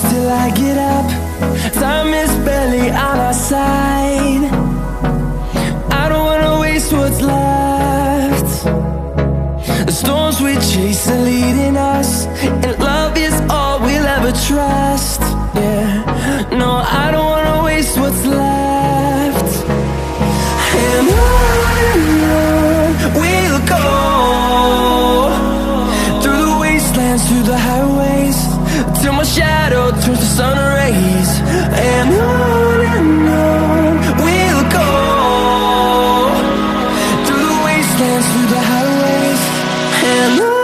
till I get up. Time is barely on our side. I don't wanna waste what's left. The storms we chase are leading us, and love is all we'll ever trust. Yeah, no, I don't wanna waste what's left. And on we'll go, through the wastelands, through the highways, till my shadow turns to sun rays. And on we'll go, through the wastelands, through the highways, and on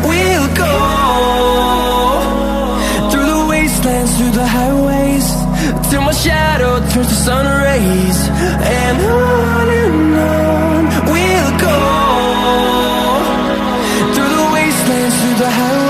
we'll go. Through the highways, till my shadow turns to sun rays. And on we'll go, through the wastelands, through the highways.